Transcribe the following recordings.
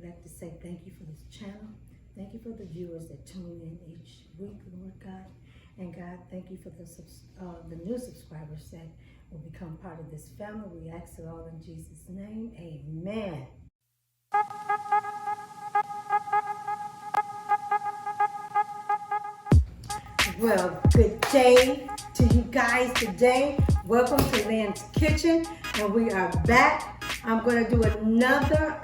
like to say thank you for this channel. Thank you for the viewers that tune in each week, Lord God. And God, thank you for the new subscribers that will become part of this family. We ask it all in Jesus' name. Amen. Well, good day to you guys today. Welcome to Lynn's Kitchen, and we are back. I'm going to do another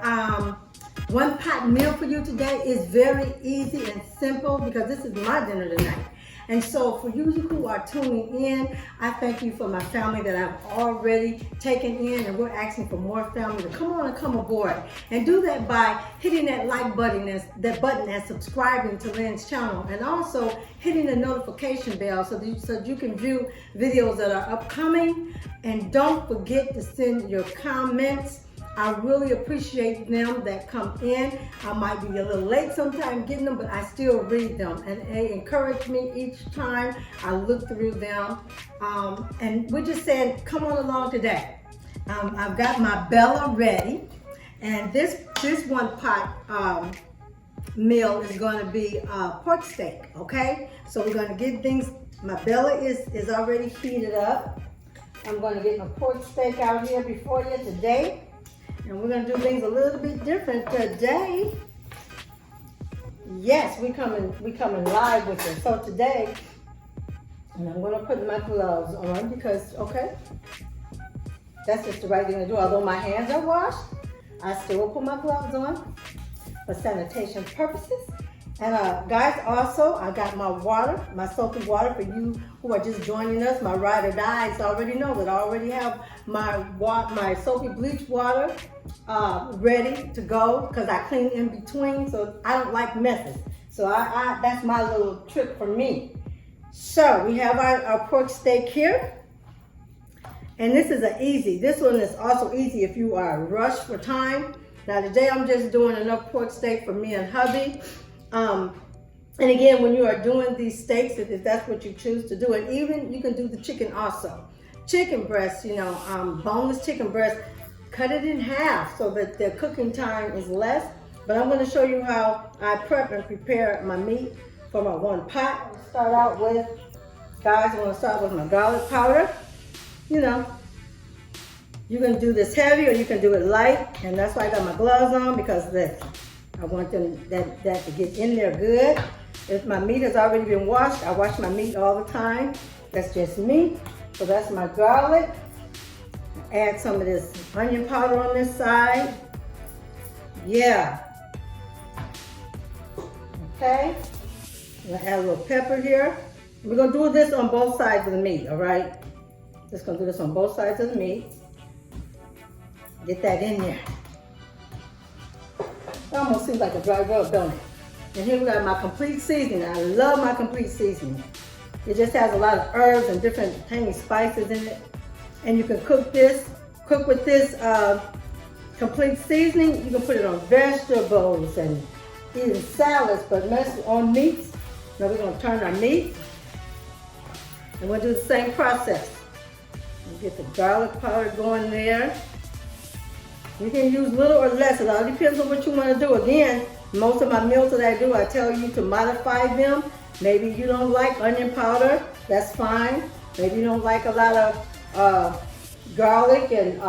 one-pot meal for you today. It's very easy and simple because this is my dinner tonight. And so for you who are tuning in, I thank you for my family that I've already taken in, and we're asking for more family to come on and come aboard. And do that by hitting that like button, and subscribing to Lynn's channel, and also hitting the notification bell so that you can view videos that are upcoming. And don't forget to send your comments. I really appreciate them that come in. I might be a little late sometimes getting them, but I still read them, and they encourage me each time I look through them. And we're just saying, come on along today. I've got my Bella ready, and this one pot meal is going to be pork steak. Okay, so we're going to get things. My Bella is already heated up. I'm going to get my pork steak out here before you today. And we're going to do things a little bit different today. Yes, we coming live with it. So today, and I'm going to put my gloves on because, okay, that's just the right thing to do. Although my hands are washed, I still will put my gloves on for sanitation purposes. And guys, also, I got my water, my soapy water for you who are just joining us. My ride or dies already know that I already have my soapy bleach water ready to go because I clean in between, so I don't like messes. So that's my little trick for me. So we have our pork steak here. And this is this one is also easy if you are rushed for time. Now today I'm just doing enough pork steak for me and hubby. And again, when you are doing these steaks, if that's what you choose to do, and even you can do the chicken also. Chicken breast, boneless chicken breast, cut it in half so that the cooking time is less. But I'm going to show you how I prep and prepare my meat for my one pot. I'm going to start out with, guys, I'm going to start with my garlic powder. You can do this heavy or you can do it light, and that's why I got my gloves on, because I want that to get in there good. If my meat has already been washed, I wash my meat all the time. That's just me. So that's my garlic. Add some of this onion powder on this side. Yeah. Okay. I'm gonna add a little pepper here. We're gonna do this on both sides of the meat, all right? Just gonna do this on both sides of the meat. Get that in there. It almost seems like a dry rub, don't it? And here we got my complete seasoning. I love my complete seasoning. It just has a lot of herbs and different tangy spices in it. And you can cook with this complete seasoning. You can put it on vegetables and even salads, but on meats. Now we're gonna turn our meat. And we'll do the same process. We'll get the garlic powder going there. You can use little or less. It all depends on what you want to do. Again, most of my meals that I do, I tell you to modify them. Maybe you don't like onion powder. That's fine. Maybe you don't like a lot of garlic and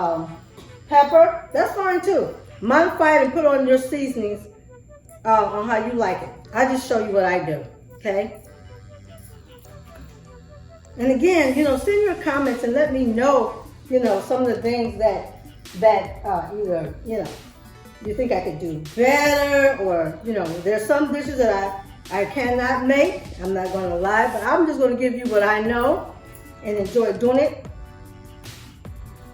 pepper. That's fine too. Modify it and put on your seasonings on how you like it. I just show you what I do. Okay? And again, send your comments and let me know, some of the things that either, you think I could do better, or, there's some dishes that I cannot make. I'm not going to lie, but I'm just going to give you what I know and enjoy doing it.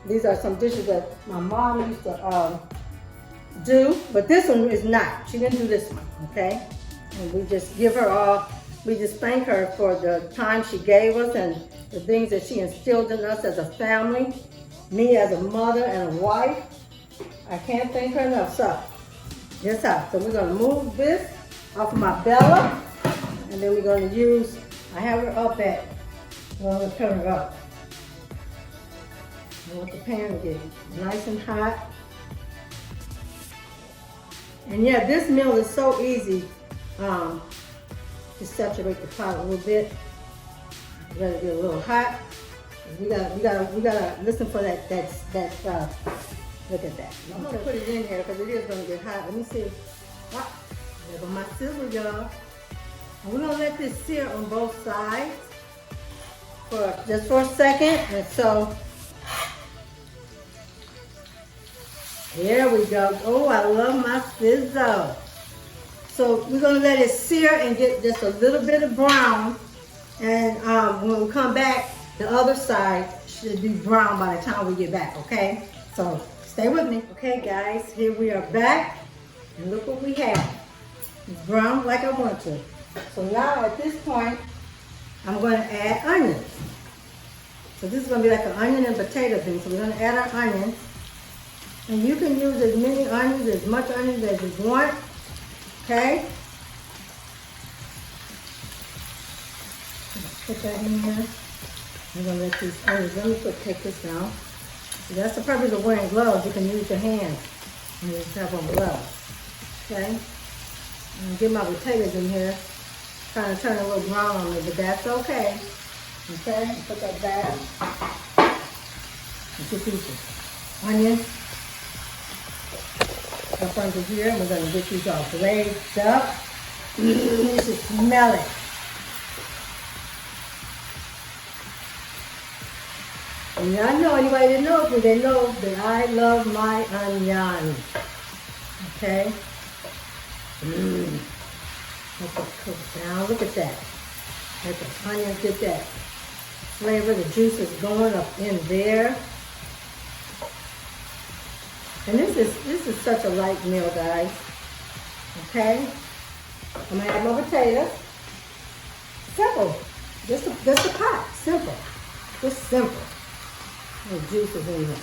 These are some dishes that my mom used to do, but this one is not. She didn't do this one, okay? And we just we just thank her for the time she gave us and the things that she instilled in us as a family. Me as a mother and a wife, I can't thank her enough. So, this out. So we're going to move this off of my Bella, and then we're going to I have her up I'm going to turn her up. I want the pan to get nice and hot. And yeah, this meal is so easy. Just saturate the pot a little bit. Let it get a little hot. We gotta listen for that. Look at that. I'm gonna put it in here because it is gonna get hot. Let me see. Ah, there go my sizzle, y'all. And we're gonna let this sear on both sides for just for a second. And so, here we go. Oh, I love my sizzle. So we're gonna let it sear and get just a little bit of brown. And when we come back, the other side should be brown by the time we get back, okay? So stay with me. Okay guys, here we are back. And look what we have. It's brown like I want to. So now at this point, I'm gonna add onions. So this is gonna be like an onion and potato thing. So we're gonna add our onions. And you can use as many onions, as much onions as you want, okay? Put that in here. I'm gonna let these onions, let me take this down. So that's the purpose of wearing gloves. You can use your hands and just have on gloves. Okay? I'm gonna get my potatoes in here. Trying to turn a little brown on me, but that's okay. Okay? Put that back. And get these onions up under here. We're gonna get these all glazed up. You should smell it. And I know anybody that knows me, they know that I love my onions. Okay? Let it cook down. Look at that. Let the onions get that flavor. The juice is going up in there. And this is such a light meal, guys. Okay? I'm gonna add my potatoes. Simple. Just a pot. Simple. Just simple. The juice is in there.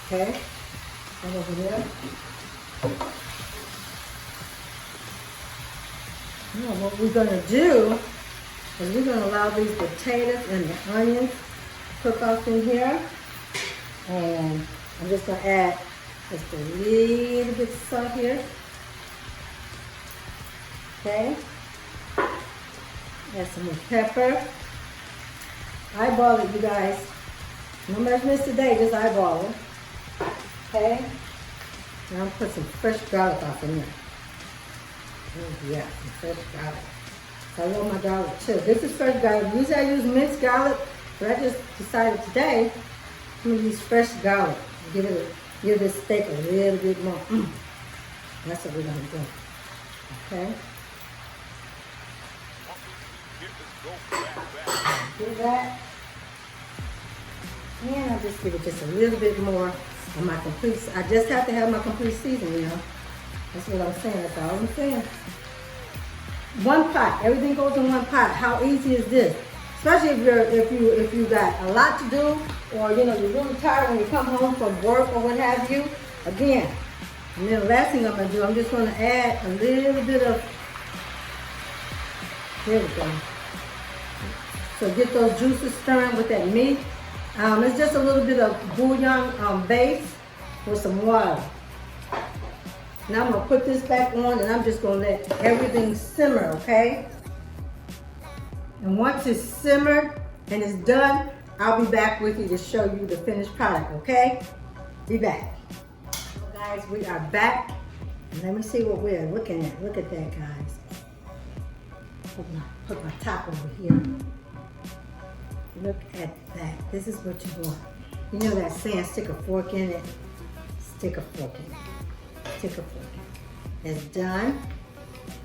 Okay? And over there. Now what we're going to do is we're going to allow these potatoes and the onions to cook off in here. And I'm just going to add just a little bit of salt here. Okay? Add some more pepper. Eyeball it, you guys. No measurements today, just eyeball it. Okay? Now I'm put some fresh garlic off in there. Oh yeah, some fresh garlic. I love my garlic too. This is fresh garlic. Usually I use minced garlic, but I just decided today I'm gonna use fresh garlic. Give this steak a little bit more. That's what we're gonna do. Okay? Do that. And I'll just give it just a little bit more of my complete, I just have to have my complete seasoning, you know. That's what I'm saying, that's all I'm saying. One pot, everything goes in one pot. How easy is this? Especially if you got a lot to do, or you know, you're really tired when you come home from work or what have you. Again, and then the last thing I'm gonna do, I'm just gonna add a little bit of, there we go. So get those juices stirring with that meat. It's just a little bit of bouillon base with some water. Now I'm gonna put this back on and I'm just gonna let everything simmer, okay? And once it's simmered and it's done, I'll be back with you to show you the finished product, okay? Be back. So guys, we are back. And let me see what we're looking at. Look at that, guys. Put my top over here. Look at that. This is what you want. You know that saying, stick a fork in it? Stick a fork in it. Stick a fork in it. It's done.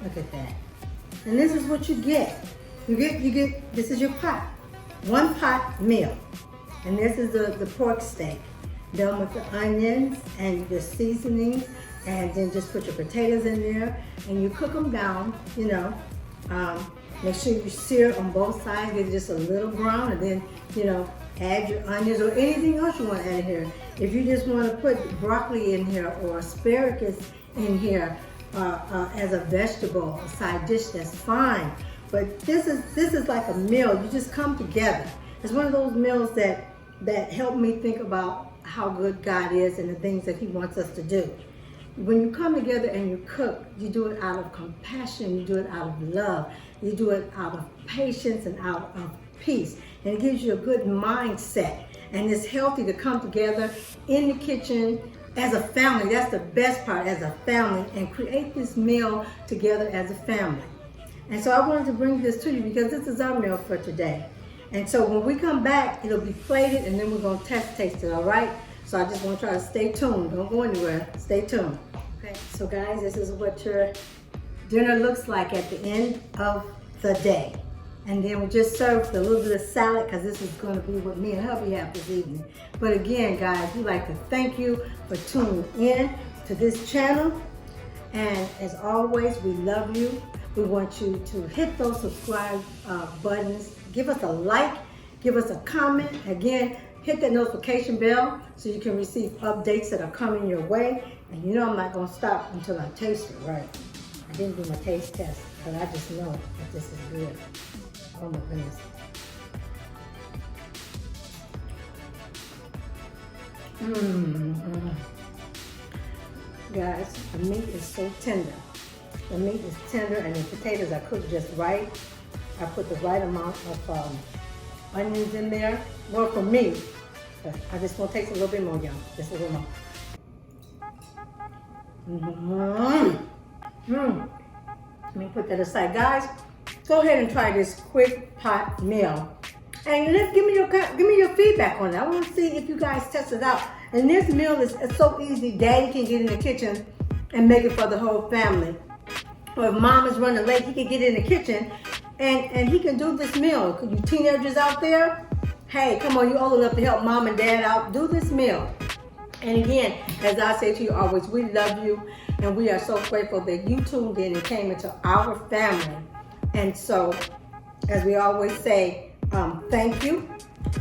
Look at that. And this is what you get. You get, this is your pot. One pot meal. And this is the pork steak. Done with the onions and the seasoning. And then just put your potatoes in there. And you cook them down, you know. Make sure you sear on both sides, get it just a little brown, and then, you know, add your onions or anything else you want to add in here. If you just want to put broccoli in here or asparagus in here as a vegetable, a side dish, that's fine. But this is like a meal. You just come together. It's one of those meals that help me think about how good God is and the things that He wants us to do. when you come together and you cook, you do it out of compassion, you do it out of love, you do it out of patience and out of peace. And it gives you a good mindset. And it's healthy to come together in the kitchen as a family. That's the best part, as a family, and create this meal together as a family. And so I wanted to bring this to you because this is our meal for today. And so when we come back, it'll be plated and then we're gonna taste it, all right? So I just want to try to stay tuned. Don't go anywhere, stay tuned. Okay, so guys, this is what your dinner looks like at the end of the day. And then we just served a little bit of salad because this is going to be what me and hubby have this evening. But again, guys, we'd like to thank you for tuning in to this channel. And as always, we love you. We want you to hit those subscribe buttons. Give us a like, give us a comment. Again, hit that notification bell so you can receive updates that are coming your way. And you know I'm not going to stop until I taste it right. I didn't do my taste test, but I just know that this is good. Oh my goodness. Guys, the meat is so tender. The meat is tender and the potatoes are cooked just right. I put the right amount of onions in there. Well, for me, but I just want to taste a little bit more, y'all. Just a little more. Let me put that aside. Guys, go ahead and try this quick pot meal. And give me your feedback on it. I want to see if you guys test it out. And this meal is so easy. Daddy can get in the kitchen and make it for the whole family. Or if mom is running late, he can get in the kitchen and he can do this meal. You teenagers out there, hey, come on, you old enough to help mom and dad out. Do this meal. And again, as I say to you always, we love you. And we are so grateful that you tuned in and came into our family. And so, as we always say, thank you.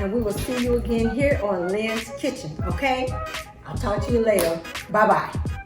And we will see you again here on Lynn's Kitchen, okay? I'll talk to you later. Bye-bye.